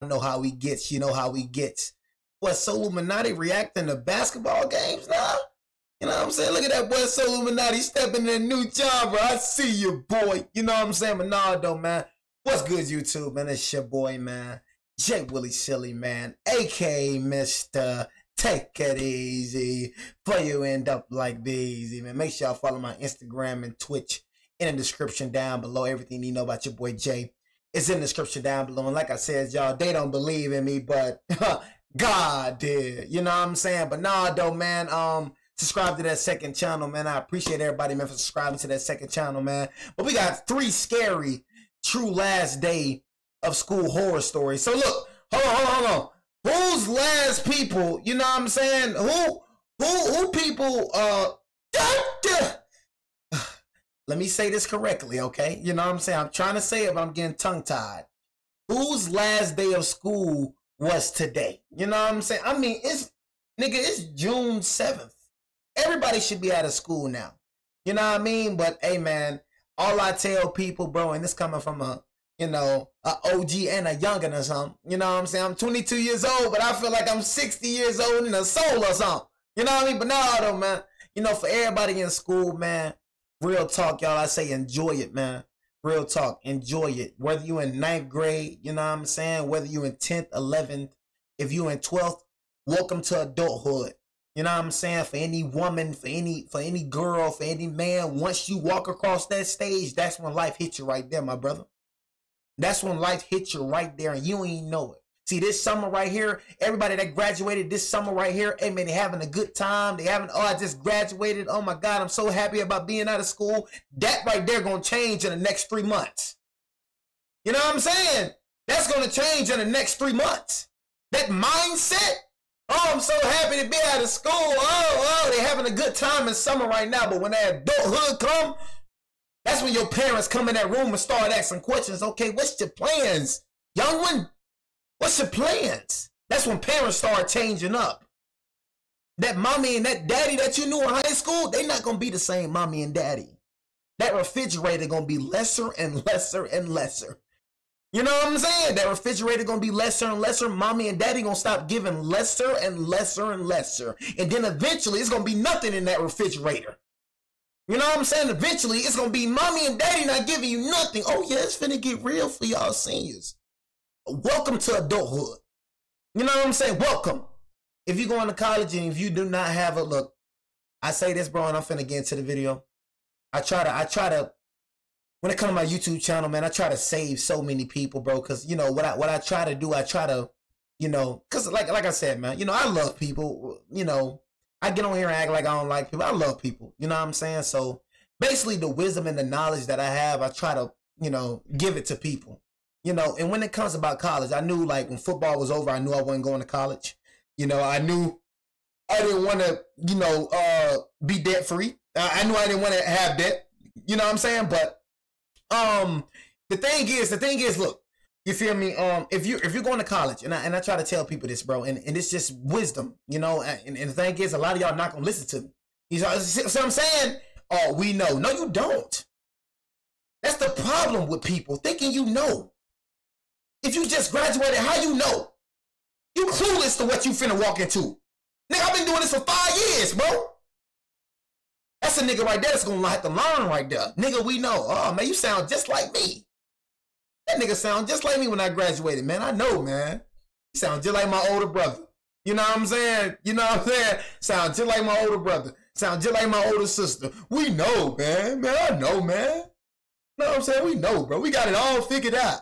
know how he gets. You know how he gets. What, So Illuminati reacting to basketball games now? You know what I'm saying? Look at that boy So Illuminati stepping in a new job, bro. I see you, boy. You know what I'm saying? But nah, though, man. What's good, YouTube, man? It's your boy, man. J Willie Silly, man. A.K.A. Mr. Take It Easy. Before you end up like these, man. Make sure y'all follow my Instagram and Twitch in the description down below. Everything you know about your boy Jay is in the description down below. And like I said, y'all, they don't believe in me, but God did. You know what I'm saying? But nah, though, man. Subscribe to that second channel, man. I appreciate everybody, man, for subscribing to that second channel, man. But we got 3 scary, true last day of school horror stories. So look, hold on. Who's last people? You know what I'm saying? Who people? Let me say this correctly, okay? You know what I'm saying? I'm trying to say it, but I'm getting tongue-tied. Whose last day of school was today? You know what I'm saying? I mean, it's June 7th. Everybody should be out of school now. You know what I mean? But hey, man, all I tell people, bro, and this coming from a OG and a youngin' or something. You know what I'm saying? I'm 22 years old, but I feel like I'm 60 years old in a soul or something. You know what I mean? But no, though, man. You know, for everybody in school, man, real talk, y'all, I say enjoy it, man. Real talk, enjoy it. Whether you in 9th grade, you know what I'm saying? Whether you in 10th, 11th, if you in 12th, welcome to adulthood. You know what I'm saying? For any woman, for any girl, for any man, once you walk across that stage, that's when life hits you right there, my brother. That's when life hits you right there, and you don't even know it. See, this summer right here, everybody that graduated this summer right here, hey, man, they having a good time. They having, oh, I just graduated. Oh, my God, I'm so happy about being out of school. That right there going to change in the next 3 months. You know what I'm saying? That's going to change in the next 3 months. That mindset. Oh, I'm so happy to be out of school. Oh, they're having a good time in summer right now. But when that adulthood come, that's when your parents come in that room and start asking questions. Okay, what's your plans, young one? What's your plans? That's when parents start changing up. That mommy and that daddy that you knew in high school, they're not going to be the same mommy and daddy. That refrigerator going to be lesser and lesser and lesser. You know what I'm saying? That refrigerator going to be lesser and lesser. Mommy and daddy going to stop giving lesser and lesser and lesser. And then eventually it's going to be nothing in that refrigerator. You know what I'm saying? Eventually it's going to be mommy and daddy not giving you nothing. Oh yeah, it's finna get real for y'all seniors. Welcome to adulthood. You know what I'm saying? Welcome. If you go into college and if you do not have a look, I say this, bro, and I'm finna get into the video. I try to, when it comes to my YouTube channel, man, I try to save so many people, bro. Cause you know what I try to do, I try to, you know, cause like I said, man, you know, I love people. You know, I get on here and act like I don't like people. I love people. You know what I'm saying? So basically, the wisdom and the knowledge that I have, I try to, you know, give it to people. You know, and when it comes about college, I knew like when football was over, I knew I wasn't going to college. You know, I knew I didn't want to, you know, be debt free. I knew I didn't want to have debt. You know what I'm saying? But the thing is, look, you feel me? If you're going to college, and I try to tell people this, bro, and it's just wisdom, you know, and the thing is, a lot of y'all not gonna listen to me. You know, so I'm saying, oh, we know. No, you don't. That's the problem with people thinking you know. If you just graduated, how you know? You clueless to what you finna walk into. Nigga, I've been doing this for 5 years, bro. That's a nigga right there that's gonna have to learn right there. Nigga, we know. Oh, man, you sound just like me. That nigga sound just like me when I graduated, man. I know, man. You sound just like my older brother. You know what I'm saying? You know what I'm saying? Sound just like my older brother. Sound just like my older sister. We know, man. Man, I know, man. You know what I'm saying? We know, bro. We got it all figured out.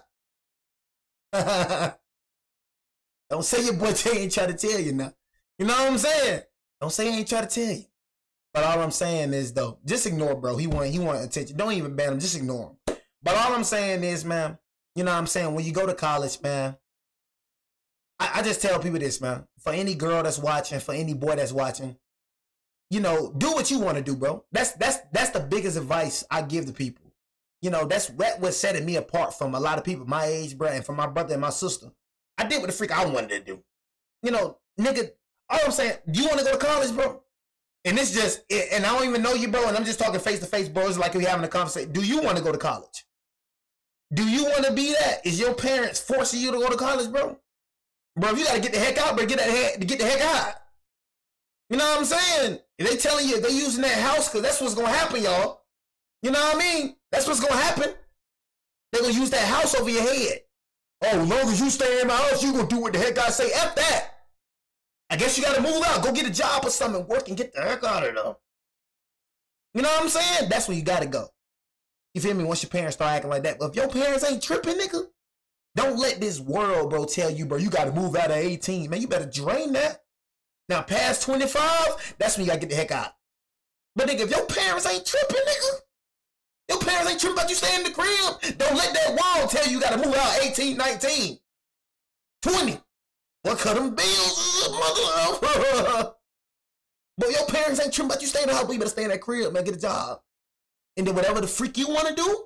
Don't say your boy Jay ain't try to tell you now. You know what I'm saying? Don't say he ain't try to tell you. But all I'm saying is, though, just ignore, bro. He want attention. Don't even ban him. Just ignore him. But all I'm saying is, man, you know what I'm saying? When you go to college, man, I just tell people this, man. For any girl that's watching, for any boy that's watching, you know, do what you want to do, bro. That's the biggest advice I give to people. You know, that's what's setting me apart from a lot of people my age, bro, and from my brother and my sister. I did what the freak I wanted to do. You know, nigga, all I'm saying, do you want to go to college, bro? And it's just, and I don't even know you, bro, and I'm just talking face to face, bro. It's like we're having a conversation. Do you want to go to college? Do you want to be that? Is your parents forcing you to go to college, bro? Bro, if you gotta get the heck out, bro, get the heck out. You know what I'm saying? If they telling you they using that house, because that's what's gonna happen, y'all. You know what I mean? That's what's gonna happen. They're gonna use that house over your head. Oh, as long as you stay in my house, you gonna do what the heck I say. F that. I guess you gotta move out. Go get a job or something, work and get the heck out of there. You know what I'm saying? That's where you gotta go. You feel me? Once your parents start acting like that. But if your parents ain't tripping, nigga, don't let this world, bro, tell you, bro, you gotta move out at 18. Man, you better drain that. Now, past 25, that's when you gotta get the heck out. But nigga, if your parents ain't tripping, nigga, your parents ain't tripping about you staying in the crib, don't let that world tell you gotta move out 18, 19, 20. What cut them bills, mother? But your parents ain't tripping about you staying in the house, but you better stay in that crib, man, get a job. And then whatever the freak you wanna do,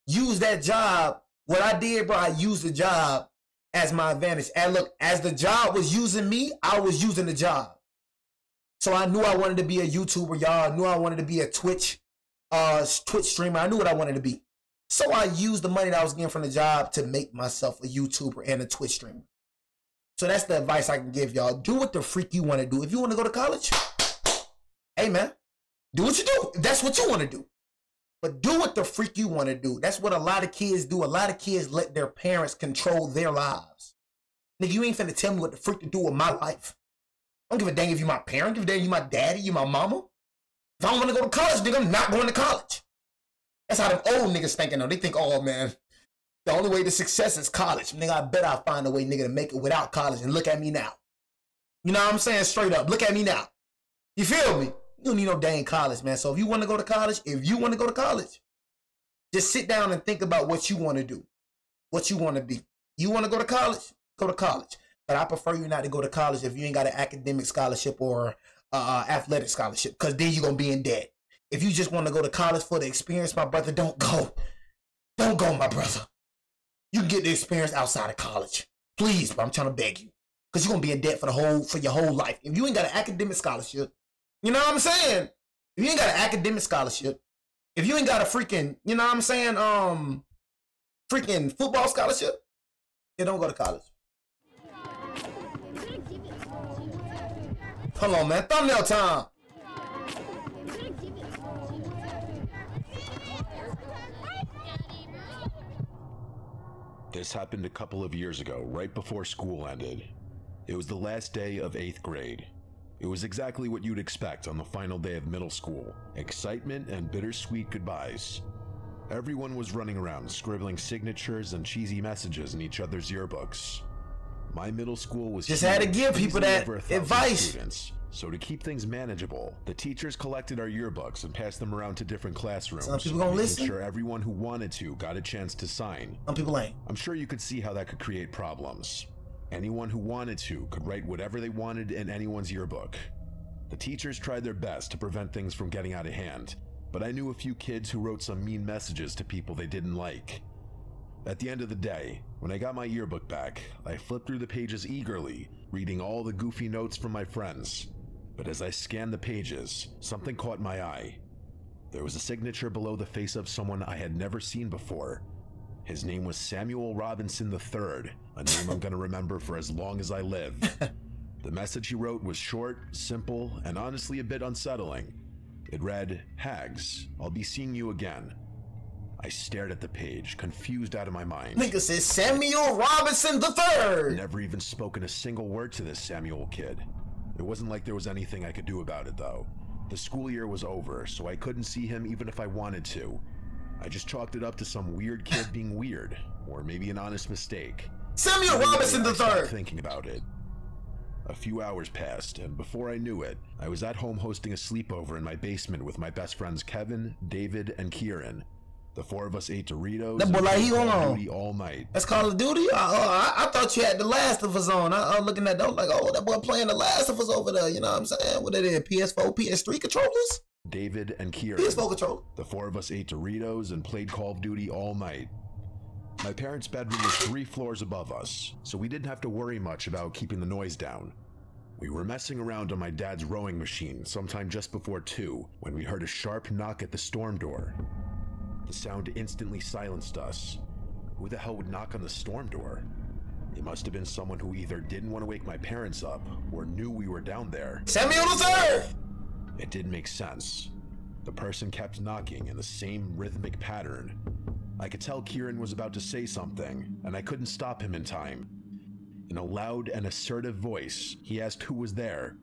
use that job. What I did, bro, I used the job as my advantage. And look, as the job was using me, I was using the job. So I knew I wanted to be a YouTuber, y'all. I knew I wanted to be a Twitch streamer. I knew what I wanted to be. So I used the money that I was getting from the job to make myself a YouTuber and a Twitch streamer. So that's the advice I can give y'all. Do what the freak you want to do. If you want to go to college, hey man, do what you do. If that's what you want to do. But do what the freak you want to do. That's what a lot of kids do. A lot of kids let their parents control their lives. Nigga, you ain't finna tell me what the freak to do with my life. I don't give a dang if you my parent, give a dang if you my daddy, you my mama. If I don't want to go to college, nigga, I'm not going to college. That's how them old niggas thinking though. They think, oh man, the only way to success is college. Nigga, I bet I'll find a way, nigga, to make it without college. And look at me now. You know what I'm saying? Straight up, look at me now. You feel me? You don't need no dang college, man. So if you want to go to college, just sit down and think about what you want to do, what you want to be. You want to go to college? Go to college. But I prefer you not to go to college if you ain't got an academic scholarship or athletic scholarship, because then you're going to be in debt. If you just want to go to college for the experience, my brother, don't go. Don't go, my brother. You can get the experience outside of college. Please, bro, I'm trying to beg you. Because you're going to be in debt for your whole life. If you ain't got an academic scholarship, you know what I'm saying? If you ain't got an academic scholarship, if you ain't got a freaking, you know what I'm saying, freaking football scholarship, then don't go to college. Hold on, man. Thumbnail time. This happened a couple of years ago, right before school ended. It was the last day of 8th grade. It was exactly what you'd expect on the final day of middle school. Excitement and bittersweet goodbyes. Everyone was running around, scribbling signatures and cheesy messages in each other's yearbooks. My middle school was just had to give people that advice. Students. So to keep things manageable, the teachers collected our yearbooks and passed them around to different classrooms. Some people gonna listen. Sure everyone who wanted to got a chance to sign. Some people ain't. I'm sure you could see how that could create problems. Anyone who wanted to could write whatever they wanted in anyone's yearbook. The teachers tried their best to prevent things from getting out of hand, but I knew a few kids who wrote some mean messages to people they didn't like. At the end of the day, when I got my yearbook back, I flipped through the pages eagerly, reading all the goofy notes from my friends. But as I scanned the pages, something caught my eye. There was a signature below the face of someone I had never seen before. His name was Samuel Robinson III, a name I'm gonna remember for as long as I live. The message he wrote was short, simple, and honestly a bit unsettling. It read, "Hags, I'll be seeing you again." I stared at the page, confused out of my mind. Nigga says Samuel Robinson III! Never even spoken a single word to this Samuel kid. It wasn't like there was anything I could do about it though. The school year was over, so I couldn't see him even if I wanted to. I just chalked it up to some weird kid being weird, or maybe an honest mistake. Samuel Robinson III! I started thinking about it. A few hours passed, and before I knew it, I was at home hosting a sleepover in my basement with my best friends Kevin, David, and Kieran. The four of us ate Doritos that boy like he Call on of Duty all night. That's Call of Duty? I thought you had The Last of Us on. I was looking at that, like, oh, that boy playing The Last of Us over there. You know what I'm saying? What it is, PS4, PS3 controllers? David and Kieran. PS4 controller. The four of us ate Doritos and played Call of Duty all night. My parents' bedroom was 3 floors above us, so we didn't have to worry much about keeping the noise down. We were messing around on my dad's rowing machine sometime just before 2 when we heard a sharp knock at the storm door. The sound instantly silenced us. Who the hell would knock on the storm door? It must have been someone who either didn't want to wake my parents up or knew we were down there. Samuel III! It didn't make sense. The person kept knocking in the same rhythmic pattern. I could tell Kieran was about to say something, and I couldn't stop him in time. In a loud and assertive voice, he asked who was there.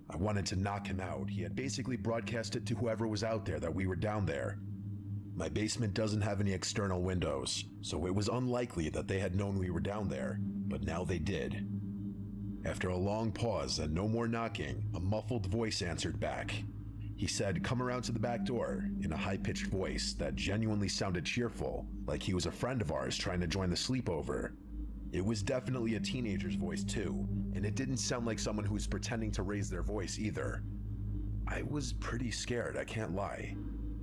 I wanted to knock him out. He had basically broadcasted to whoever was out there that we were down there. My basement doesn't have any external windows, so it was unlikely that they had known we were down there, but now they did. After a long pause and no more knocking, a muffled voice answered back. He said, "Come around to the back door," in a high-pitched voice that genuinely sounded cheerful, like he was a friend of ours trying to join the sleepover. It was definitely a teenager's voice too, and it didn't sound like someone who was pretending to raise their voice either. I was pretty scared, I can't lie.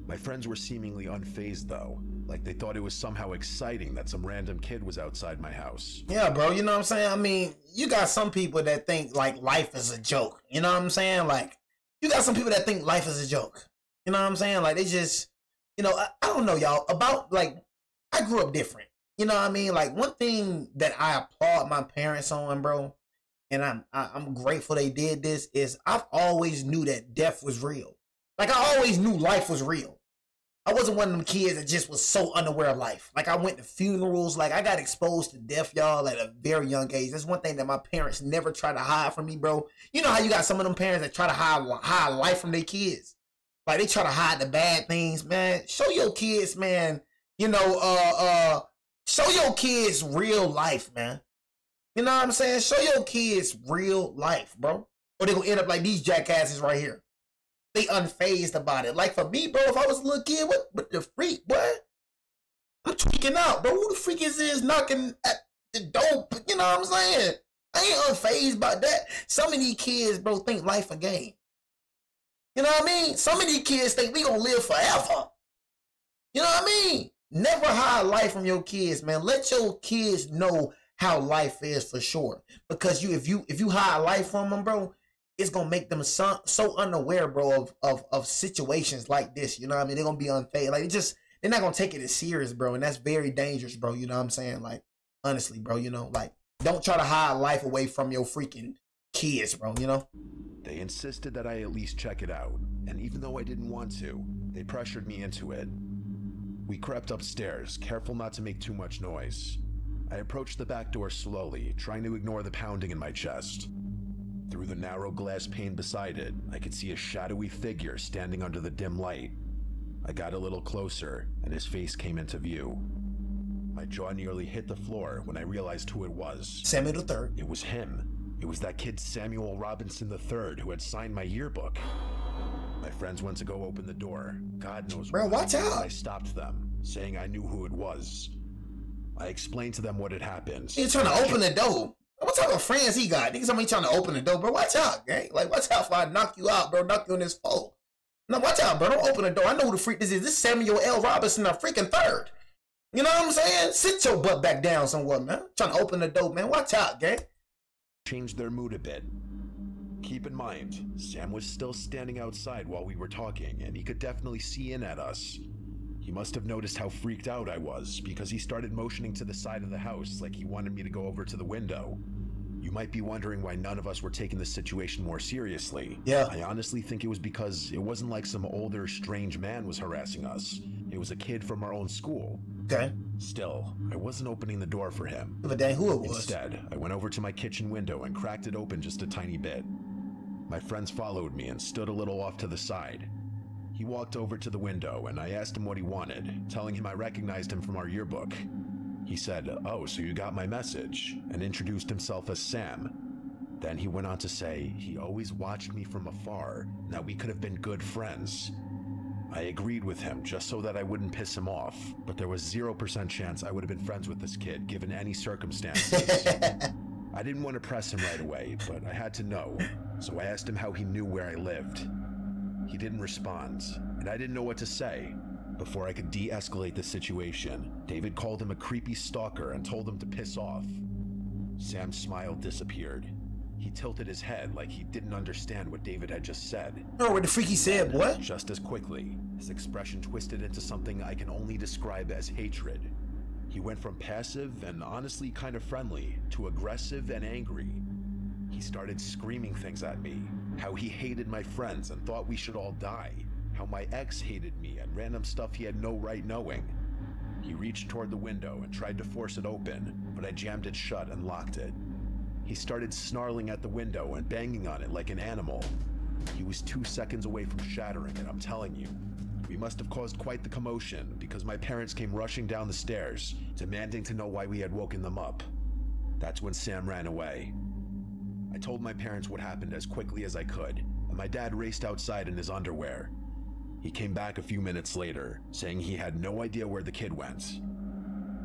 My friends were seemingly unfazed though, like they thought it was somehow exciting that some random kid was outside my house. Yeah, bro, you know what I'm saying? I mean, you got some people that think like life is a joke. You know what I'm saying? Like, you got some people that think life is a joke. You know what I'm saying? Like, they just, you know, I don't know, y'all, about, like, I grew up different. You know what I mean? Like, one thing that I applaud my parents on, bro, and I'm grateful they did this, is I've always knew that death was real. Like, I always knew life was real. I wasn't one of them kids that just was so unaware of life. Like, I went to funerals. Like, I got exposed to death, y'all, at a very young age. That's one thing that my parents never tried to hide from me, bro. You know how you got some of them parents that try to hide life from their kids? Like, they try to hide the bad things, man. Show your kids, man, you know, show your kids real life, man. You know what I'm saying? Show your kids real life, bro. Or they gonna end up like these jackasses right here. They unfazed about it. Like, for me, bro, if I was a little kid, what the freak, boy? I'm tweaking out, bro. Who the freak is this knocking at the door? You know what I'm saying? I ain't unfazed about that. Some of these kids, bro, think life a game. You know what I mean? Some of these kids think we gonna live forever. You know what I mean? Never hide life from your kids, man. Let your kids know how life is for sure. Because if you hide life from them, bro, it's gonna make them so unaware, bro, of situations like this. You know what I mean? They're gonna be unfazed. Like, they're not gonna take it as serious, bro, and that's very dangerous, bro. You know what I'm saying? Like, honestly, bro, you know, like, don't try to hide life away from your freaking kids, bro. You know? They insisted that I at least check it out, and even though I didn't want to, they pressured me into it. We crept upstairs, careful not to make too much noise. I approached the back door slowly, trying to ignore the pounding in my chest. Through the narrow glass pane beside it, I could see a shadowy figure standing under the dim light. I got a little closer, and his face came into view. My jaw nearly hit the floor when I realized who it was. Samuel III. It was him. It was that kid Samuel Robinson III who had signed my yearbook. My friends went to go open the door. God knows bro, watch out. I stopped them, saying I knew who it was. I explained to them what had happened. He's trying to open the door. What type of friends he got? Niggas, somebody trying to open the door, bro. Watch out, gang. Like, watch out before I knock you out, bro. Knock you on this phone. No, watch out, bro. Don't open the door. I know who the freak this is. This is Samuel L. Robinson, the freaking third. You know what I'm saying? Sit your butt back down somewhat, man. Trying to open the door, man. Watch out, gang. Changed their mood a bit. Keep in mind, Sam was still standing outside while we were talking, and he could definitely see in at us. He must have noticed how freaked out I was, because he started motioning to the side of the house like he wanted me to go over to the window. You might be wondering why none of us were taking the situation more seriously. Yeah. I honestly think it was because it wasn't like some older, strange man was harassing us. It was a kid from our own school. Okay. Still, I wasn't opening the door for him. But dang, who it was? Instead, I went over to my kitchen window and cracked it open just a tiny bit. My friends followed me and stood a little off to the side. He walked over to the window and I asked him what he wanted, telling him I recognized him from our yearbook. He said, "Oh, so you got my message," and introduced himself as Sam. Then he went on to say he always watched me from afar, and that we could have been good friends. I agreed with him just so that I wouldn't piss him off, but there was 0% chance I would have been friends with this kid given any circumstances. I didn't want to press him right away, but I had to know, so I asked him how he knew where I lived. He didn't respond, and I didn't know what to say. Before I could de-escalate the situation, David called him a creepy stalker and told him to piss off. Sam's smile disappeared. He tilted his head like he didn't understand what David had just said. Oh, what the freak he said, boy? Just as quickly, his expression twisted into something I can only describe as hatred. He went from passive and honestly kind of friendly to aggressive and angry. He started screaming things at me, how he hated my friends and thought we should all die, how my ex hated me and random stuff he had no right knowing. He reached toward the window and tried to force it open, but I jammed it shut and locked it. He started snarling at the window and banging on it like an animal. He was 2 seconds away from shattering it, I'm telling you. We must have caused quite the commotion because my parents came rushing down the stairs, demanding to know why we had woken them up. That's when Sam ran away. I told my parents what happened as quickly as I could, and my dad raced outside in his underwear. He came back a few minutes later, saying he had no idea where the kid went.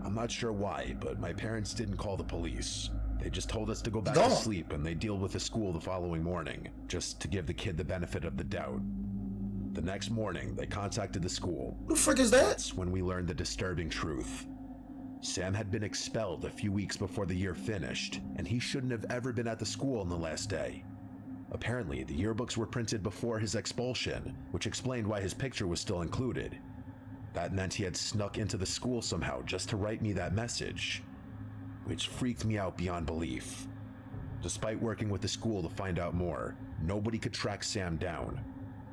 I'm not sure why, but my parents didn't call the police. They just told us to go back to sleep and they'd deal with the school the following morning, just to give the kid the benefit of the doubt. The next morning, they contacted the school. Who the frick is that? That's when we learned the disturbing truth. Sam had been expelled a few weeks before the year finished, and he shouldn't have ever been at the school on the last day. Apparently, the yearbooks were printed before his expulsion, which explained why his picture was still included. That meant he had snuck into the school somehow just to write me that message, which freaked me out beyond belief. Despite working with the school to find out more, nobody could track Sam down.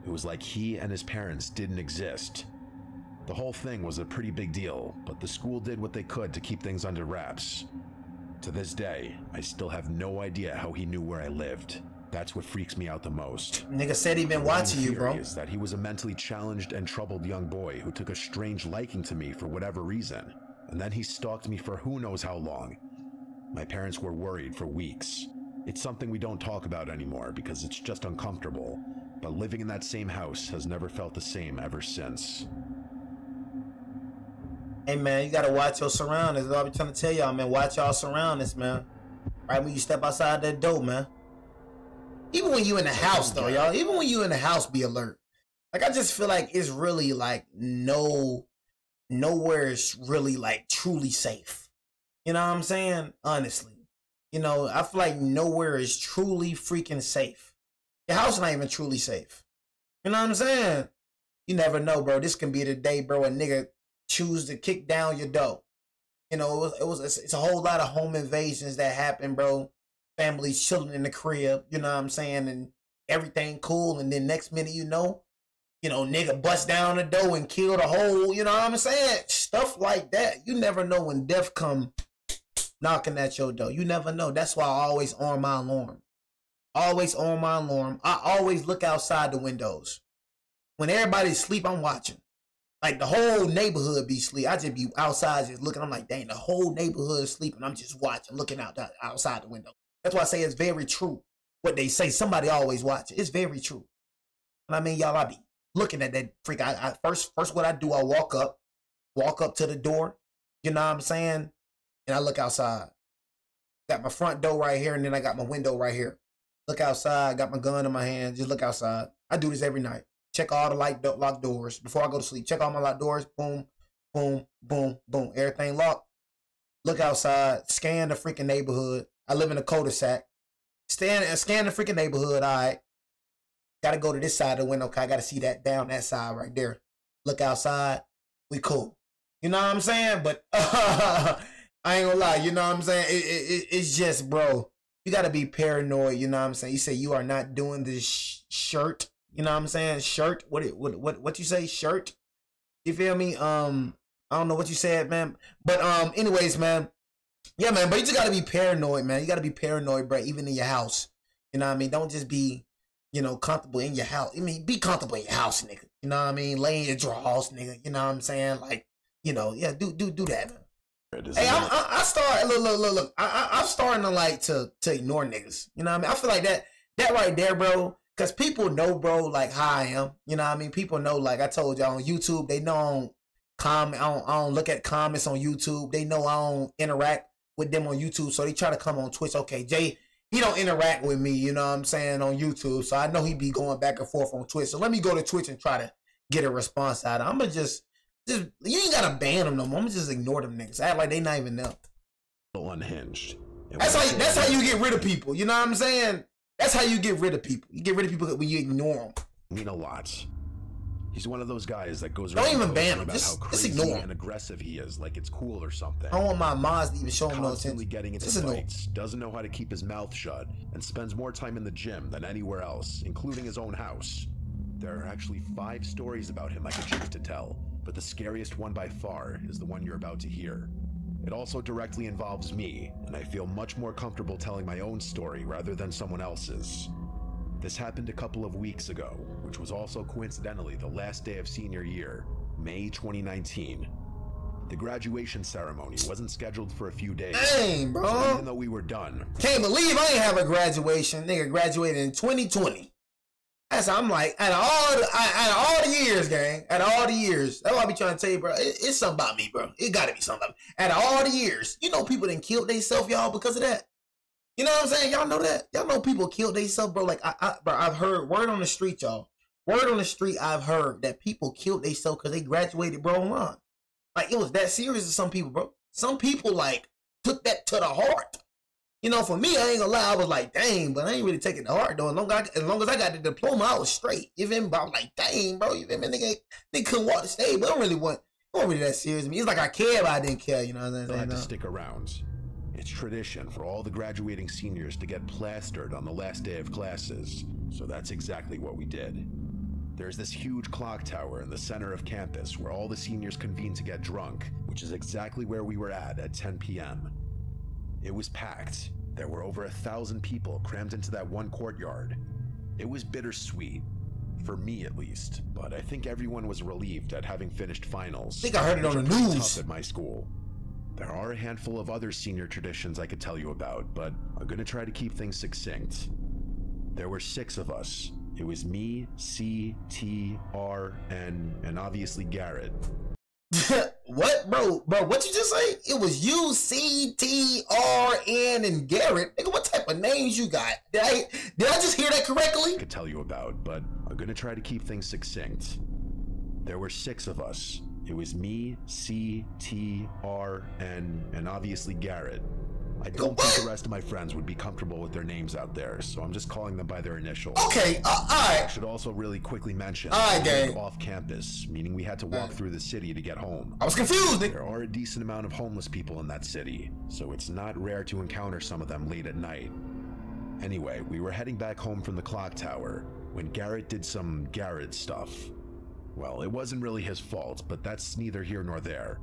It was like he and his parents didn't exist. The whole thing was a pretty big deal, but the school did what they could to keep things under wraps. To this day, I still have no idea how he knew where I lived. That's what freaks me out the most. Nigga said he been watching you, bro. Is that he was a mentally challenged and troubled young boy who took a strange liking to me for whatever reason, and then he stalked me for who knows how long. My parents were worried for weeks. It's something we don't talk about anymore because it's just uncomfortable, but living in that same house has never felt the same ever since. Hey man, you gotta watch your surroundings. I'll be trying to tell y'all, man. Watch y'all surroundings, man. Right when you step outside that door, man. Even when you in the house, though, y'all. Even when you in the house, be alert. Like, I just feel like it's really like nowhere is really like truly safe. You know what I'm saying? Honestly, you know, I feel like nowhere is truly freaking safe. Your house not even truly safe. You know what I'm saying? You never know, bro. This can be the day, bro, a nigga choose to kick down your door. You know, it's a whole lot of home invasions that happen, bro. Families chilling in the crib, you know what I'm saying, and everything cool, and then next minute, you know, nigga bust down the door and kill the whole, you know what I'm saying? Stuff like that. You never know when death come knocking at your door. You never know. That's why I always on my alarm. Always on my alarm. I always look outside the windows. When everybody's asleep, I'm watching. Like, the whole neighborhood be asleep. I just be outside just looking. I'm like, dang, the whole neighborhood is sleeping. I'm just watching, looking outside the window. That's why I say it's very true. What they say, somebody always watch it. It's very true. And I mean, y'all, I be looking at that freak. First what I do, I walk up to the door, you know what I'm saying? And I look outside. Got my front door right here, and then I got my window right here. Look outside, got my gun in my hand, just look outside. I do this every night. Check all the locked doors before I go to sleep. Check all my locked doors. Boom, boom, boom, boom. Everything locked. Look outside. Scan the freaking neighborhood. I live in a cul-de-sac. Scan the freaking neighborhood. All right. Got to go to this side of the window. Okay, I got to see that down that side right there. Look outside. We cool. You know what I'm saying? But I ain't gonna lie. You know what I'm saying? It's just, bro, you got to be paranoid. You know what I'm saying? You say you are not doing this shirt. You know what I'm saying? Shirt. What you say? Shirt. You feel me? I don't know what you said, man. But anyways, man. Yeah, man. But you just gotta be paranoid, man. You gotta be paranoid, bro. Even in your house. You know what I mean? Don't just be, comfortable in your house. I mean, be comfortable in your house, nigga. You know what I mean? Lay in your drawers, nigga. You know what I'm saying? Like, yeah, do that, man. Hey, I start look. I'm starting to ignore niggas. You know what I mean? I feel like that right there, bro. Cause people know, bro, like how I am. You know what I mean? People know, like I told y'all on YouTube, they know I don't comment. I don't look at comments on YouTube. They know I don't interact with them on YouTube. So they try to come on Twitch. Okay, Jay, he don't interact with me, you know what I'm saying, on YouTube. So I know he be going back and forth on Twitch. So let me go to Twitch and try to get a response out of him. I'm gonna just you ain't gotta ban them no more. I'm gonna just ignore them niggas. Act like they not even there. Unhinged. That's how you get rid of people. You know what I'm saying? That's how you get rid of people. You get rid of people when you ignore them. I mean, a lot. He's one of those guys that goes Don't around even ban boasting him. about Just how crazy ignore him. and aggressive he is, like it's cool or something. I don't want my moms to even show him no Constantly attention. getting into Just ignore him. fights, doesn't know how to keep his mouth shut, and spends more time in the gym than anywhere else, including his own house. There are actually 5 stories about him I could choose to tell, but the scariest one by far is the one you're about to hear. It also directly involves me, and I feel much more comfortable telling my own story rather than someone else's. This happened a couple of weeks ago, which was also coincidentally the last day of senior year, May 2019. The graduation ceremony wasn't scheduled for a few days. Dang, bro. So even though we were done, Can't believe I ain't have a graduation. Nigga graduated in 2020. I'm like, out of all the years, gang, out of all the years, that's what I be trying to tell you, bro. It's something about me, bro. It gotta be something about me. Out of all the years, you know people done killed themselves, y'all, because of that. You know what I'm saying? Y'all know that? Y'all know people killed themselves, bro. Like, bro, I've heard word on the street, y'all. Word on the street, I've heard that people killed themselves because they graduated, bro, online. Like, it was that serious to some people, bro. Some people, like, took that to the heart. You know, for me, I ain't gonna lie, I was like, dang, but I ain't really taking it to heart, though. As long as I got the diploma, I was straight. You feel me? But I was like, dang, bro, you feel me? Nigga couldn't walk the stage, but I don't really that serious to me. It's like I care, but I didn't care, you know what I'm saying? they'll have to stick around. It's tradition for all the graduating seniors to get plastered on the last day of classes, so that's exactly what we did. There's this huge clock tower in the center of campus where all the seniors convene to get drunk, which is exactly where we were at 10 p.m. It was packed. There were over 1,000 people crammed into that one courtyard. It was bittersweet, for me at least, but I think everyone was relieved at having finished finals. I think I heard it on the which are pretty news. tough at my school. There are a handful of other senior traditions I could tell you about, but I'm gonna try to keep things succinct. There were 6 of us. It was me, C, T, R, N, and obviously Garrett. What, bro? Bro, what you just say? It was U, C, T, R, N, and Garrett. Nigga, what type of names you got? Did I just hear that correctly? I could tell you about, but I'm gonna try to keep things succinct. There were 6 of us. It was me, C, T, R, N, and obviously Garrett. I don't think the rest of my friends would be comfortable with their names out there, so I'm just calling them by their initials. Okay, all I right. should also really quickly mention Alright, we lived gang. off campus, meaning we had to walk through the city to get home. I was confused, nigga. There are a decent amount of homeless people in that city, so it's not rare to encounter some of them late at night. Anyway, we were heading back home from the clock tower when Garrett did some Garrett stuff. Well, it wasn't really his fault, but that's neither here nor there.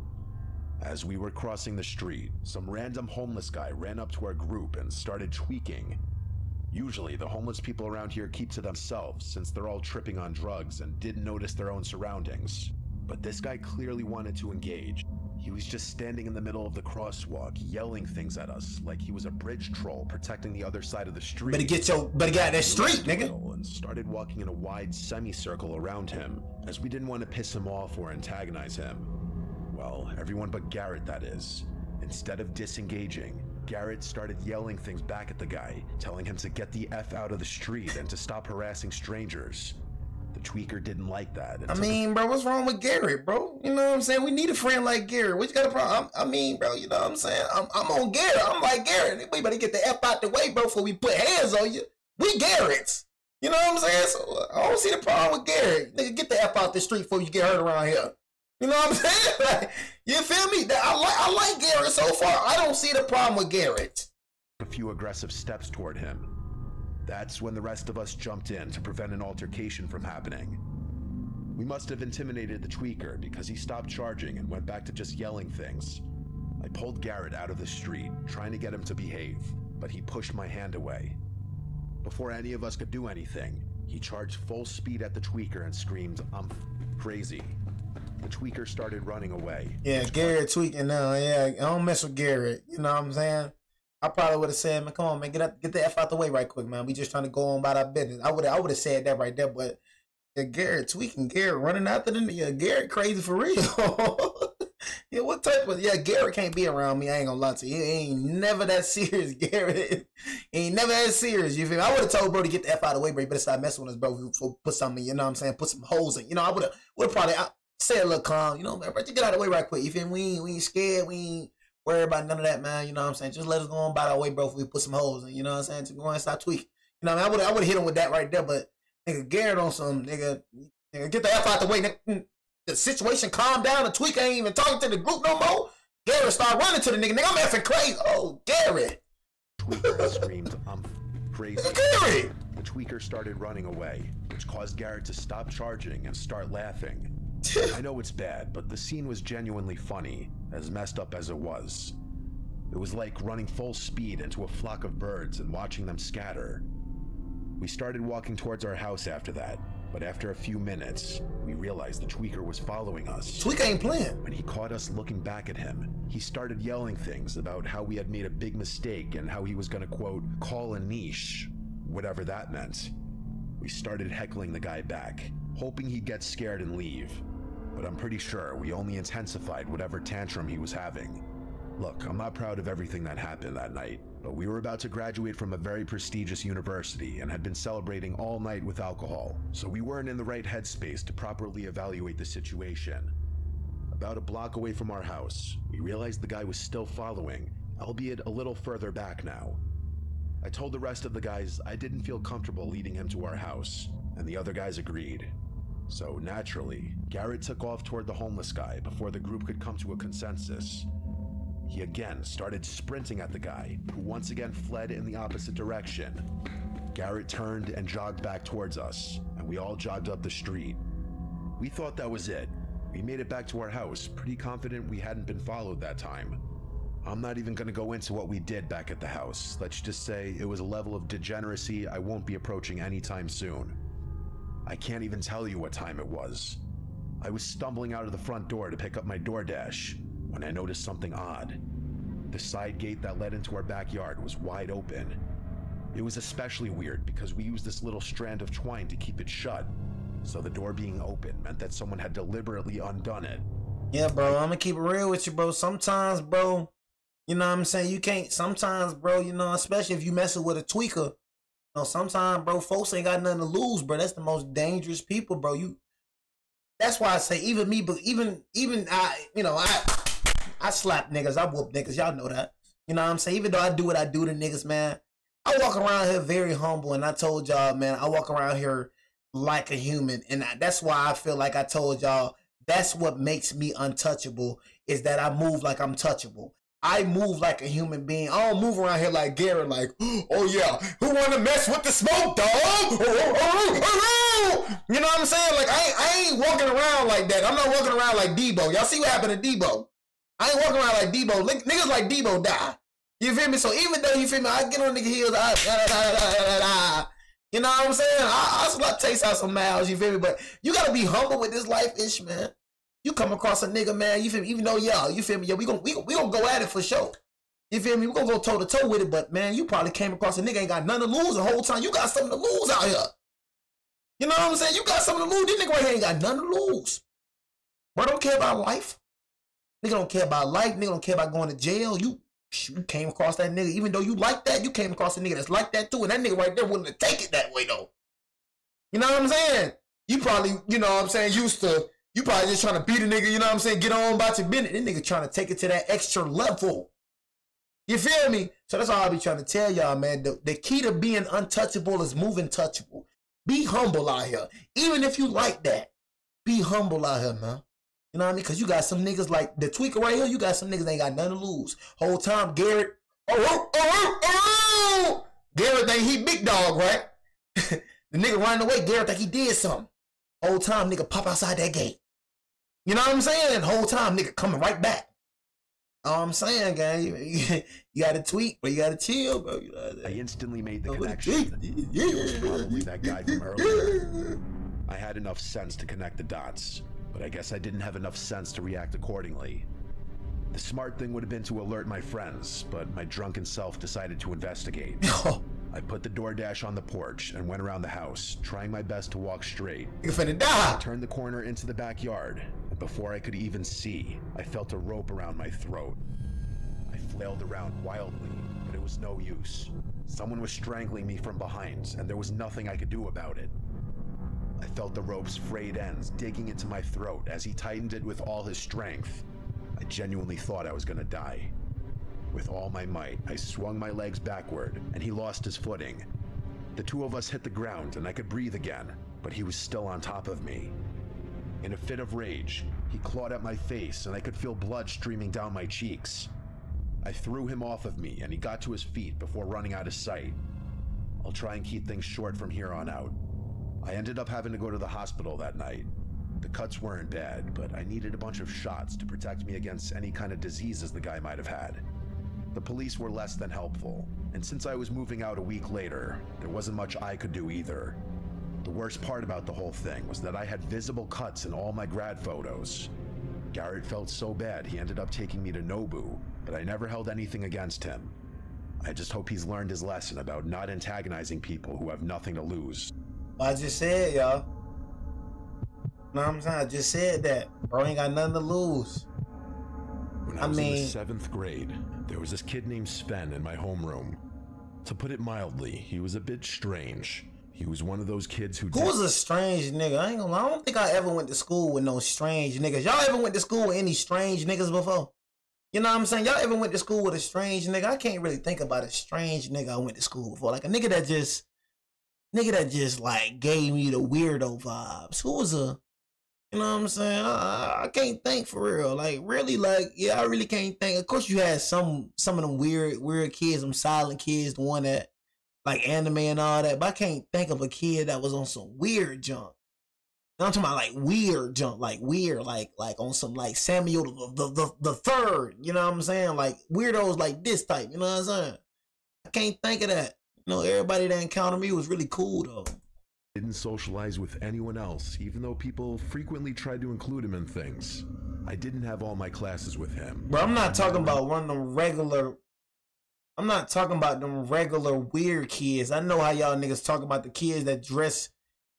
As we were crossing the street, some random homeless guy ran up to our group and started tweaking. Usually, the homeless people around here keep to themselves since they're all tripping on drugs and didn't notice their own surroundings. But this guy clearly wanted to engage. He was just standing in the middle of the crosswalk, yelling things at us like he was a bridge troll protecting the other side of the street. Better get out that street, nigga. And started walking in a wide semicircle around him, as we didn't want to piss him off or antagonize him. Well, everyone but Garrett, that is. Instead of disengaging, Garrett started yelling things back at the guy, telling him to get the F out of the street and to stop harassing strangers. The tweaker didn't like that. I mean, bro, what's wrong with Garrett, bro? You know what I'm saying? We need a friend like Garrett. What you got a problem? I mean, bro, you know what I'm saying? I'm on Garrett. I'm like Garrett. We better get the F out the way, bro, before we put hands on you. We Garretts. You know what I'm saying? So I don't see the problem with Garrett. Nigga, get the F out the street before you get hurt around here. You know what I'm saying? Like, you feel me? I like Garrett so far. I don't see the problem with Garrett. A few aggressive steps toward him. That's when the rest of us jumped in to prevent an altercation from happening. We must have intimidated the tweaker because he stopped charging and went back to just yelling things. I pulled Garrett out of the street, trying to get him to behave, but he pushed my hand away. Before any of us could do anything, he charged full speed at the tweaker and screamed, "I'm crazy." The tweaker started running away. Yeah, Garrett tweaking now. Yeah, I don't mess with Garrett. You know what I'm saying? I probably would have said, man, come on, man, get the F out the way right quick, man. We just trying to go on about our business. I would have said that right there, but yeah, Garrett tweaking, Garrett running after them. Yeah, Garrett crazy for real. Yeah, what type of, yeah, Garrett can't be around me. I ain't gonna lie to you. He ain't never that serious, Garrett. He ain't never that serious. You feel me? I would have told bro to get the F out of the way, bro. You better stop messing with us, bro. Put something, you know what I'm saying? Put some holes in. You know, I would have probably say a little calm, you know, man, bro, just get out of the way right quick. You feel me? We ain't scared. We ain't worried about none of that, man. You know what I'm saying? Just let us go on about our way, bro, if we put some holes in. You know what I'm saying? To go on and stop tweaking. You know what I mean? I would have hit him with that right there, but nigga, Garrett on some, nigga, Nigga, get the F out the way. Nigga. The situation calmed down. The tweaker ain't even talking to the group no more. Garrett started running to the nigga. Nigga, I'm effing crazy. Oh, Garrett. Tweaker screamed, "I'm crazy." Garrett. The tweaker started running away, which caused Garrett to stop charging and start laughing. I know it's bad, but the scene was genuinely funny, as messed up as it was. It was like running full speed into a flock of birds and watching them scatter. We started walking towards our house after that, but after a few minutes, we realized the tweaker was following us. Tweaker ain't playing. When he caught us looking back at him, he started yelling things about how we had made a big mistake and how he was gonna, quote, call a niche, whatever that meant. We started heckling the guy back, hoping he'd get scared and leave. But I'm pretty sure we only intensified whatever tantrum he was having. Look, I'm not proud of everything that happened that night, but we were about to graduate from a very prestigious university and had been celebrating all night with alcohol, so we weren't in the right headspace to properly evaluate the situation. About a block away from our house, we realized the guy was still following, albeit a little further back now. I told the rest of the guys I didn't feel comfortable leading him to our house, and the other guys agreed. So naturally, Garrett took off toward the homeless guy before the group could come to a consensus. He again started sprinting at the guy, who once again fled in the opposite direction. Garrett turned and jogged back towards us, and we all jogged up the street. We thought that was it. We made it back to our house, pretty confident we hadn't been followed that time. I'm not even gonna go into what we did back at the house. Let's just say it was a level of degeneracy I won't be approaching anytime soon. I can't even tell you what time it was. I was stumbling out of the front door to pick up my DoorDash when I noticed something odd. The side gate that led into our backyard was wide open. It was especially weird because we used this little strand of twine to keep it shut, so the door being open meant that someone had deliberately undone it. Yeah, bro, I'm gonna keep it real with you, bro. Sometimes, bro, you know what I'm saying? You can't, sometimes, bro, you know, especially if you messing with a tweaker, you know, sometimes, bro, folks ain't got nothing to lose, bro. That's the most dangerous people, bro. That's why I say, even me, but even I, you know, I slap niggas, I whoop niggas, y'all know that. You know what I'm saying? Even though I do what I do to niggas, man, I walk around here very humble, and I told y'all, man, I walk around here like a human, and that's why I feel like I told y'all, that's what makes me untouchable, is that I move like I'm touchable. I move like a human being. I don't move around here like Garrett, like, oh yeah, who wanna mess with the smoke, dog? You know what I'm saying? Like, I ain't walking around like that. I'm not walking around like Debo. Y'all see what happened to Debo? I ain't walking around like Debo. Niggas like Debo die. You feel me? So even though, you feel me, I get on nigga heels, you know what I'm saying? I slap taste out some mouths, you feel me? But you gotta be humble with this life-ish, man. You come across a nigga, man, you feel me? Even though, yeah, you feel me? Yeah, we gonna go at it for sure. You feel me? We gonna go toe to toe with it, but man, you probably came across a nigga ain't got nothing to lose the whole time. You got something to lose out here. You know what I'm saying? You got something to lose. This nigga right here ain't got nothing to lose. Bro, don't care about life. Nigga don't care about life. Nigga don't care about going to jail. You came across that nigga. Even though you like that, you came across a nigga that's like that too. And that nigga right there willing to take it that way though. You know what I'm saying? You probably, you know what I'm saying, you probably just trying to beat a nigga, you know what I'm saying, get on about your business. This nigga trying to take it to that extra level. You feel me? So that's all I be trying to tell y'all, man. The key to being untouchable is moving touchable. Be humble out here. Even if you like that, be humble out here, man. You know what I mean? Because you got some niggas like the tweaker right here. You got some niggas that ain't got nothing to lose. Whole time, Garrett. Garrett think he big dog, right? The nigga running away. Garrett think he did something. Whole time, nigga pop outside that gate. You know what I'm saying? Whole time, nigga coming right back. All I'm saying, gang, you gotta tweak, but you gotta chill, bro. You know, I instantly made the connection. It was probably that guy from earlier. I had enough sense to connect the dots, but I guess I didn't have enough sense to react accordingly. The smart thing would have been to alert my friends, but my drunken self decided to investigate. I put the DoorDash on the porch and went around the house, trying my best to walk straight. You're finna die. I turned the corner into the backyard, and before I could even see, I felt a rope around my throat. I flailed around wildly, but it was no use. Someone was strangling me from behind, and there was nothing I could do about it. I felt the rope's frayed ends digging into my throat as he tightened it with all his strength. I genuinely thought I was gonna die. With all my might, I swung my legs backward, and he lost his footing. The two of us hit the ground, and I could breathe again. but he was still on top of me. In a fit of rage, he clawed at my face and I could feel blood streaming down my cheeks. I threw him off of me and he got to his feet before running out of sight. I'll try and keep things short from here on out. I ended up having to go to the hospital that night. The cuts weren't bad, but I needed a bunch of shots to protect me against any kind of diseases the guy might have had. The police were less than helpful, and since I was moving out a week later, there wasn't much I could do either. The worst part about the whole thing was that I had visible cuts in all my grad photos. Garrett felt so bad he ended up taking me to Nobu, but I never held anything against him. I just hope he's learned his lesson about not antagonizing people who have nothing to lose. I just said, y'all. Know what I'm saying? I just said that. Bro ain't got nothing to lose. When I was in the 7th grade, there was this kid named Sven in my homeroom. To put it mildly, he was a bit strange. He was one of those kids who was a strange nigga. I ain't gonna lie. I don't think I ever went to school with no strange niggas. Y'all ever went to school with any strange niggas before? You know what I'm saying? Y'all ever went to school with a strange nigga? I can't really think about a strange nigga I went to school before. Like a nigga that just like gave me the weirdo vibes. Who was a, you know what I'm saying? I can't think for real. Like really, like, yeah, I really can't think. Of course you had some of them weird kids, them silent kids, the one that like anime and all that, but I can't think of a kid that was on some weird junk. I'm talking about like weird junk, like weird, like on some like Samuel the third, you know what I'm saying? Like weirdos like this type, you know what I'm saying? I can't think of that. You know, everybody that encountered me was really cool though. Didn't socialize with anyone else, even though people frequently tried to include him in things. I didn't have all my classes with him. Bro, I'm not talking about one of them regular. I'm not talking about them regular weird kids. I know how y'all niggas talk about the kids that dress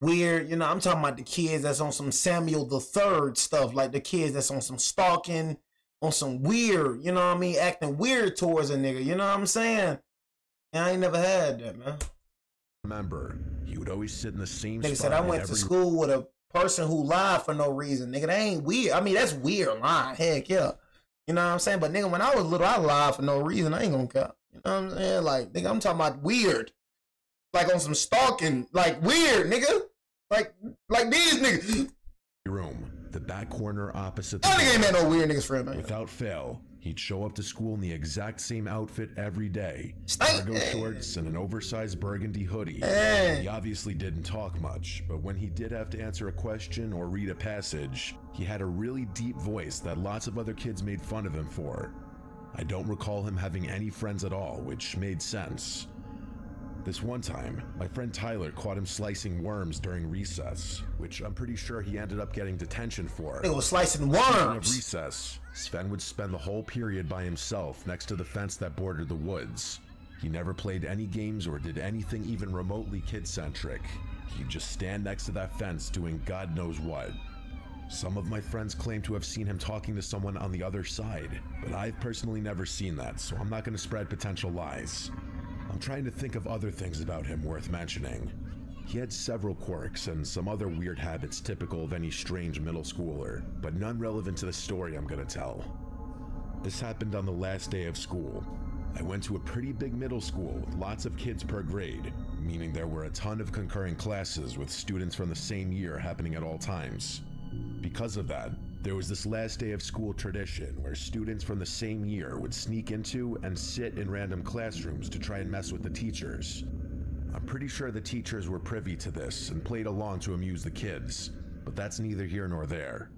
weird. You know, I'm talking about the kids that's on some Samuel the Third stuff, like the kids that's on some stalking, on some weird, you know what I mean, acting weird towards a nigga. You know what I'm saying? And I ain't never had that, man. Remember, he would always sit in the same spot. Nigga said I went to school with a person who lied for no reason. Nigga, that ain't weird. I mean, that's weird lying. Heck yeah. You know what I'm saying? But nigga, when I was little, I lied for no reason. I ain't gonna care. You know what I'm saying? Like, nigga, I'm talking about weird. Like on some stalking, like weird, nigga. Like these niggas. Room, the back corner opposite the door. Nigga ain't met no weird niggas friend, man. Without fail, he'd show up to school in the exact same outfit every day. Cargo shorts and an oversized burgundy hoodie. He obviously didn't talk much, but when he did have to answer a question or read a passage, he had a really deep voice that lots of other kids made fun of him for. I don't recall him having any friends at all, which made sense. This one time, my friend Tyler caught him slicing worms during recess, which I'm pretty sure he ended up getting detention for. He was slicing worms! During recess, Sven would spend the whole period by himself next to the fence that bordered the woods. He never played any games or did anything even remotely kid-centric. He'd just stand next to that fence doing God knows what. Some of my friends claim to have seen him talking to someone on the other side, but I've personally never seen that, so I'm not going to spread potential lies. I'm trying to think of other things about him worth mentioning. He had several quirks and some other weird habits typical of any strange middle schooler, but none relevant to the story I'm going to tell. This happened on the last day of school. I went to a pretty big middle school with lots of kids per grade, meaning there were a ton of concurring classes with students from the same year happening at all times. Because of that, there was this last day of school tradition where students from the same year would sneak into and sit in random classrooms to try and mess with the teachers. I'm pretty sure the teachers were privy to this and played along to amuse the kids, but that's neither here nor there.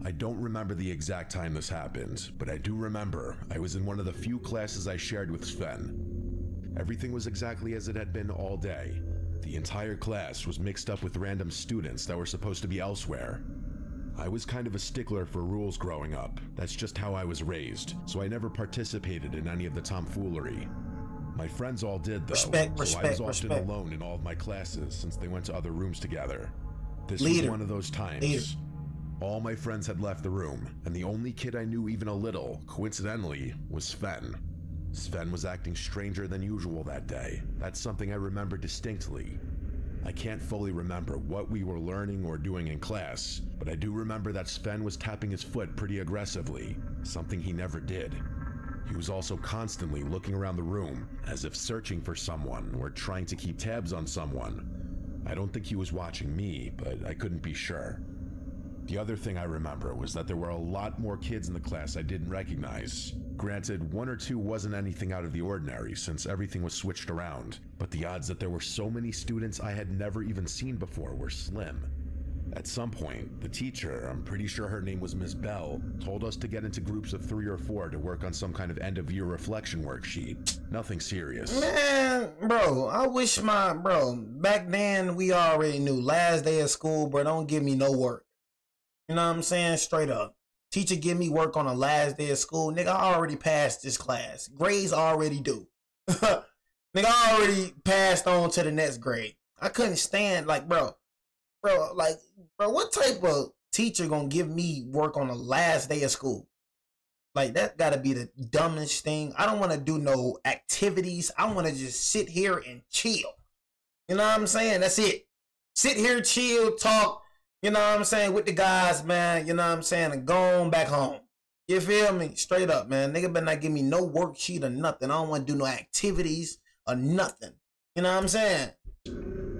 I don't remember the exact time this happened, but I do remember I was in one of the few classes I shared with Sven. Everything was exactly as it had been all day. The entire class was mixed up with random students that were supposed to be elsewhere. I was kind of a stickler for rules growing up. That's just how I was raised, so I never participated in any of the tomfoolery. My friends all did though, so I was often alone in all of my classes since they went to other rooms together. This was one of those times. All my friends had left the room, and the only kid I knew even a little, coincidentally, was Sven. Sven was acting stranger than usual that day. That's something I remember distinctly. I can't fully remember what we were learning or doing in class, but I do remember that Sven was tapping his foot pretty aggressively, something he never did. He was also constantly looking around the room, as if searching for someone or trying to keep tabs on someone. I don't think he was watching me, but I couldn't be sure. The other thing I remember was that there were a lot more kids in the class I didn't recognize. Granted, 1 or 2 wasn't anything out of the ordinary since everything was switched around, but the odds that there were so many students I had never even seen before were slim. At some point, the teacher, I'm pretty sure her name was Miss Bell, told us to get into groups of 3 or 4 to work on some kind of end-of-year reflection worksheet. Nothing serious. Man, bro, I wish back then we already knew last day of school, bro, don't give me no work. You know what I'm saying? Straight up. Teacher give me work on the last day of school. Nigga, I already passed this class. Grades already due. Nigga, I already passed on to the next grade. I couldn't stand, like, bro, what type of teacher gonna give me work on the last day of school? Like, that gotta be the dumbest thing. I don't want to do no activities. I want to just sit here and chill. You know what I'm saying? That's it. Sit here, chill, talk, you know what I'm saying, with the guys, man. You know what I'm saying? And go on back home. You feel me? Straight up, man. Nigga better not give me no worksheet or nothing. I don't want to do no activities or nothing. You know what I'm saying?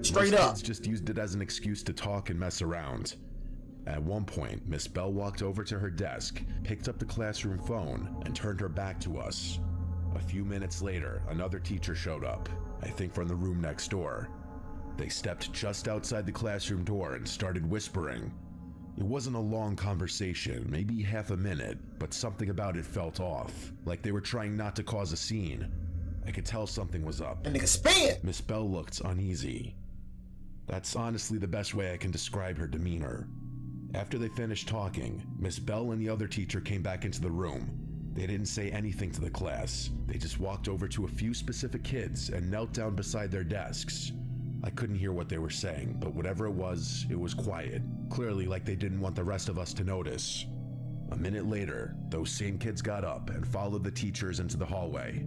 Straight up. Kids just used it as an excuse to talk and mess around. At one point, Miss Bell walked over to her desk, picked up the classroom phone, and turned her back to us. A few minutes later, another teacher showed up, I think from the room next door. They stepped just outside the classroom door and started whispering. It wasn't a long conversation, maybe half a minute, but something about it felt off, like they were trying not to cause a scene. I could tell something was up. And nigga spin! Miss Bell looked uneasy. That's honestly the best way I can describe her demeanor. After they finished talking, Miss Bell and the other teacher came back into the room. They didn't say anything to the class. They just walked over to a few specific kids and knelt down beside their desks. I couldn't hear what they were saying, but whatever it was quiet, clearly like they didn't want the rest of us to notice. A minute later, those same kids got up and followed the teachers into the hallway.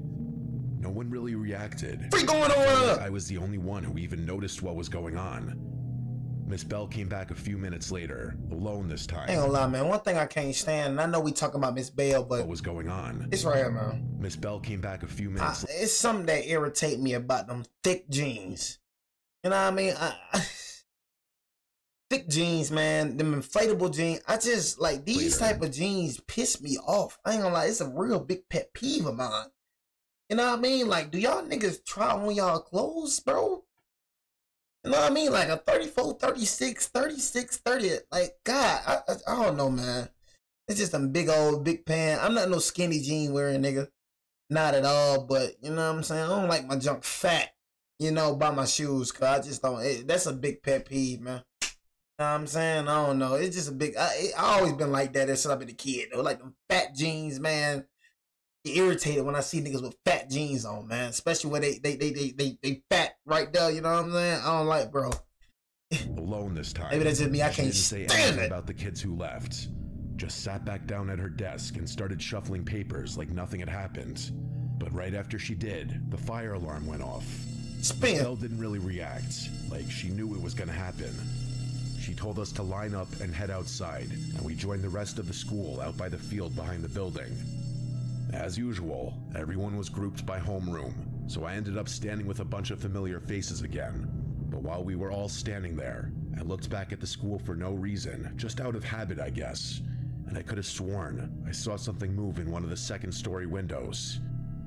No one really reacted. What's going on? I was the only one who even noticed what was going on. Miss Bell came back a few minutes later, alone this time. Ain't gonna lie, man. One thing I can't stand, and I know we talking about Miss Bell, but what was going on? It's right here, man. Miss Bell came back a few minutes later. It's something that irritate me about them thick jeans. You know what I mean? Thick jeans, man. Them inflatable jeans. I just, like, these type of jeans piss me off. I ain't gonna lie. It's a real big pet peeve of mine. You know what I mean? Like, do y'all niggas try on y'all clothes, bro? You know what I mean? Like a 34, 36, 36, 30. Like, God, I don't know, man. It's just them big pants. I'm not no skinny jean wearing nigga. Not at all, but you know what I'm saying? I don't like my junk fat, you know, by my shoes, cause I just don't, that's a big pet peeve, man. You know what I'm saying? I don't know. It's just a big, I always been like that since I've been a kid, though. Like them fat jeans, man. Get irritated when I see niggas with fat jeans on, man. Especially when they fat right there, you know what I'm saying? I don't like, bro. Alone this time. Maybe that's just me. I can't say stand it about the kids who left. Just sat back down at her desk and started shuffling papers like nothing had happened. But right after she did, the fire alarm went off. Spin. Belle didn't really react, like she knew it was gonna happen. She told us to line up and head outside, and we joined the rest of the school out by the field behind the building. As usual, everyone was grouped by homeroom, so I ended up standing with a bunch of familiar faces again. But while we were all standing there, I looked back at the school for no reason, just out of habit, I guess, and I could have sworn I saw something move in one of the second-story windows.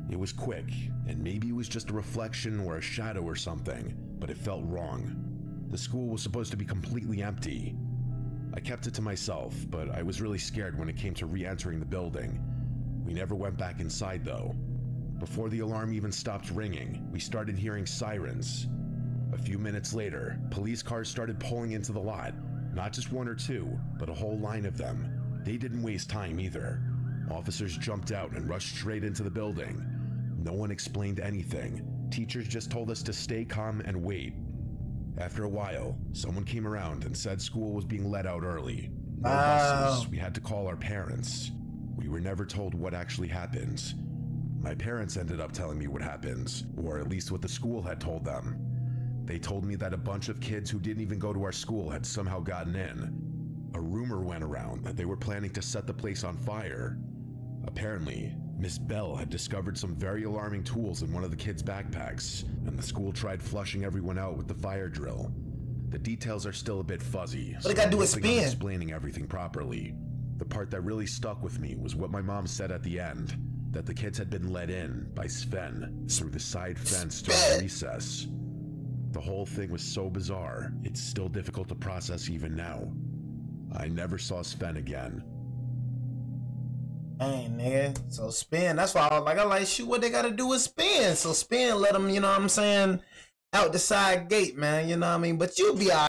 It was quick, and maybe it was just a reflection or a shadow or something, but it felt wrong. The school was supposed to be completely empty. I kept it to myself, but I was really scared when it came to re-entering the building. We never went back inside, though. Before the alarm even stopped ringing, we started hearing sirens. A few minutes later, police cars started pulling into the lot. Not just 1 or 2, but a whole line of them. They didn't waste time either. Officers jumped out and rushed straight into the building. No one explained anything. Teachers just told us to stay calm and wait. After a while, someone came around and said school was being let out early. No buses. We had to call our parents. We were never told what actually happened. My parents ended up telling me what happened, or at least what the school had told them. They told me that a bunch of kids who didn't even go to our school had somehow gotten in. A rumor went around that they were planning to set the place on fire. Apparently, Miss Bell had discovered some very alarming tools in one of the kids' backpacks, and the school tried flushing everyone out with the fire drill. The details are still a bit fuzzy. What they gotta do is spin. Explaining everything properly. The part that really stuck with me was what my mom said at the end, that the kids had been let in by Sven through the side fence during recess. The whole thing was so bizarre, it's still difficult to process even now. I never saw Sven again. Dang, nigga. So spin. That's why I was like, shoot, what they gotta do is spin. So spin, let them, you know what I'm saying, out the side gate, man. You know what I mean? But you'll be all right.